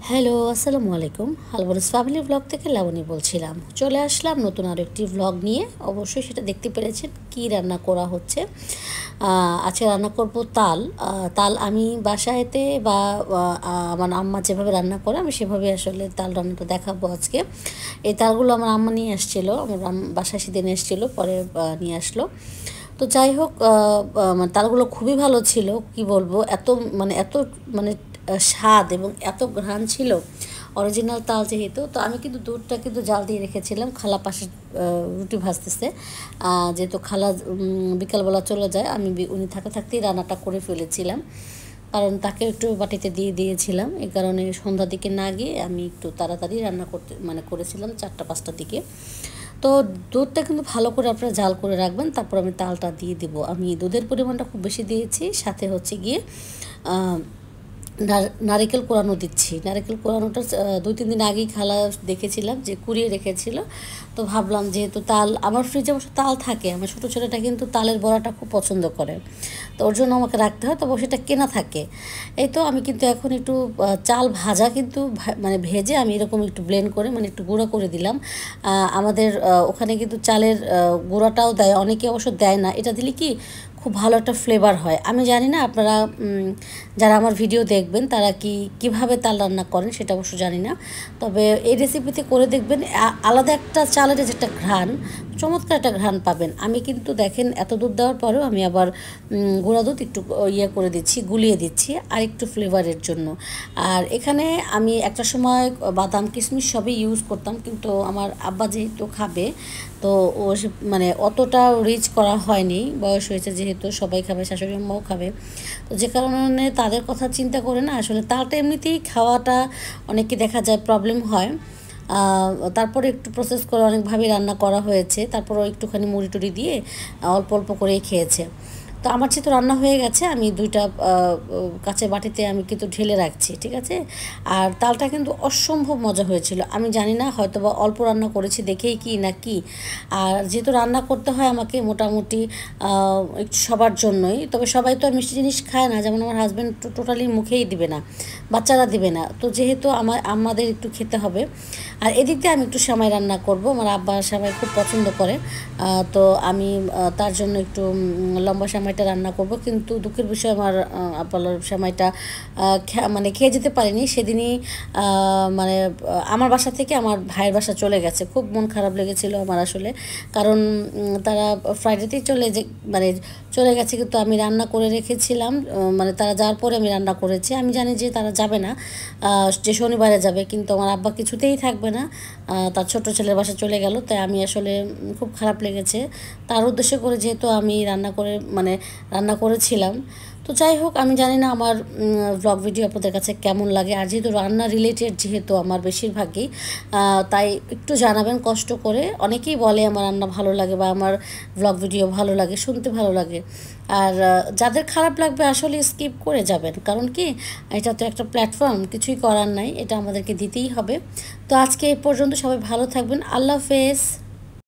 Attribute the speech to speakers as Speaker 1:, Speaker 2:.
Speaker 1: Hello, আসসালামু আলাইকুম। হালবনস family blog থেকে লাবণী বলছিলাম। চলে আসলাম নতুন আরও একটি ভ্লগ নিয়ে। অবশ্যই সেটা দেখতে পেরেছেন কি রান্না করা হচ্ছে। আজকে রান্না করব তাল। তাল আমি বাসায়তে বা আমার আম্মা যেভাবে রান্না করে আমি সেভাবে আসলে তাল রান্নাটা দেখাবো আজকে। এই তালগুলো আমার আম্মা নিয়ে আসছিলো, আমার বাসায় সেদিন এসেছিলো, পরে নিয়ে আসলো। তো যাই হোক, মানে তালগুলো খুবই ভালো ছিল, কি বলবো, এত মানে স্বাদ এবং এত ঘ্রাণ ছিল, অরিজিনাল তাল যেহেতু। তো আমি কিন্তু দুধটা কিন্তু জাল দিয়ে রেখেছিলাম, খালা পাশে রুটি ভাজতেছে। যেহেতু খালা বিকালবেলা চলে যায়, আমি উনি থাকতে থাকতেই রান্নাটা করে ফেলেছিলাম, কারণ তাকে একটু বাটিতে দিয়ে দিয়েছিলাম। এই কারণে সন্ধ্যার দিকে না গিয়ে আমি একটু তাড়াতাড়ি রান্না করেছিলাম 4টা-5টার দিকে। তো দুধটা কিন্তু ভালো করে আপনারা জাল করে রাখবেন, তারপর আমি তালটা দিয়ে দিব। আমি দুধের পরিমাণটা খুব বেশি দিয়েছি, সাথে হচ্ছে গিয়ে নারিকেল কোরানো দিচ্ছি। নারিকেল কোরানোটা 2-3 দিন আগেই খালা দেখেছিলাম যে কুড়িয়ে রেখেছিল। তো ভাবলাম যেহেতু তাল আমার ফ্রিজে অবশ্য তাল থাকে, আমার ছোটো ছেলেটা কিন্তু তালের বড়াটা খুব পছন্দ করে, তো ওর জন্য আমাকে রাখতে হয়, তবে সেটা কেনা থাকে। এই তো আমি কিন্তু এখন একটু চাল ভাজা কিন্তু মানে ভেজে আমি এরকম একটু ব্লেন্ড করে, মানে একটু গুঁড়ো করে দিলাম। আমাদের ওখানে কিন্তু চালের গুঁড়াটাও দেয়, অনেকে অবশ্য দেয় না। এটা দিলে কি খুব ভালো একটা ফ্লেভার হয়। আমি জানি না আপনারা যারা আমার ভিডিও দেখবেন তারা কিভাবে তাল রান্না করেন, সেটা অবশ্য জানি না। তবে এই রেসিপিতে করে দেখবেন, আলাদা একটা চালের যে একটা ঘ্রাণ, চমৎকার একটা ঘ্রাণ পাবেন। আমি কিন্তু দেখেন এত দুধ দেওয়ার পরেও আমি আবার গুঁড়া দুধ একটু ইয়ে করে দিচ্ছি, গুলিয়ে দিচ্ছি আর একটু ফ্লেভারের জন্য। আর এখানে আমি একটা সময় বাদাম কিশমিশ সবই ইউজ করতাম, কিন্তু আমার আব্বা যেহেতু খাবে, তো ও মানে অতটা রিচ করা হয়নি, বয়স হয়েছে যেহেতু, সবাই খাবে, শাশুড়ি আম্মাও খাবে। তো যে কারণে তাদের কথা চিন্তা করে না আসলে তালটা এমনিতেই খাওয়াটা অনেকে দেখা যায় প্রবলেম হয়। তারপরে একটু প্রসেস করে অনেকভাবে রান্না করা হয়েছে, তারপরও একটুখানি মুড়ি টুড়ি দিয়ে অল্প অল্প করেই খেয়েছে। তো আমার যেহেতু রান্না হয়ে গেছে, আমি 2টা কাঁচের বাটিতে আমি কিন্তু ঢেলে রাখছি, ঠিক আছে। আর তালটা কিন্তু অসম্ভব মজা হয়েছিল। আমি জানি না, হয়তো বা অল্প রান্না করেছি দেখেই কি না কি। আর যেহেতু রান্না করতে হয় আমাকে মোটামুটি একটু সবার জন্যই, তবে সবাই তো আর মিষ্টি জিনিস খায় না, যেমন আমার হাজব্যান্ড টোটালি মুখেই দিবে না, বাচ্চারা দিবে না। তো যেহেতু আমাদের একটু খেতে হবে। আর এদিক দিয়ে আমি একটু সেমাই রান্না করব, আমার আব্বা সেমাই খুব পছন্দ করে। তো আমি তার জন্য একটু লম্বা সেমাইটা রান্না করব। কিন্তু দুঃখের বিষয়, আমার আব্বার সেমাইটা মানে খেয়ে যেতে পারিনি সেদিনই। মানে আমার বাসা থেকে আমার ভাইয়ের বাসা চলে গেছে, খুব মন খারাপ লেগেছিল আমার আসলে, কারণ তারা ফ্রাইডেতেই মানে চলে গেছে, কিন্তু আমি রান্না করে রেখেছিলাম। মানে তারা যাওয়ার পরে আমি রান্না করেছি। আমি জানি যে তারা যাবে না, যে শনিবারে যাবে, কিন্তু আমার আব্বা কিছুতেই থাকবে না, তার ছোট ছেলের বাসা চলে গেল। তাই আমি আসলে খুব খারাপ লেগেছে, তার উদ্দেশ্য করে যেহেতু আমি রান্না করেছিলাম। তো যাই হোক, আমি জানি না আমার ব্লগ ভিডিও আপনাদের কাছে কেমন লাগে। আর যেহেতু রান্না রিলেটেড যেহেতু আমার বেশিরভাগই, তাই একটু জানাবেন কষ্ট করে। অনেকেই বলে আমার রান্না ভালো লাগে বা আমার ব্লগ ভিডিও ভালো লাগে, শুনতে ভালো লাগে। আর যাদের খারাপ লাগবে আসলে স্কিপ করে যাবেন, কারণ কি এটা তো একটা প্ল্যাটফর্ম, কিছুই করার নাই, এটা আমাদেরকে দিতেই হবে। তো আজকে এই পর্যন্ত, সবাই ভালো থাকবেন, আল্লাহ হাফেজ।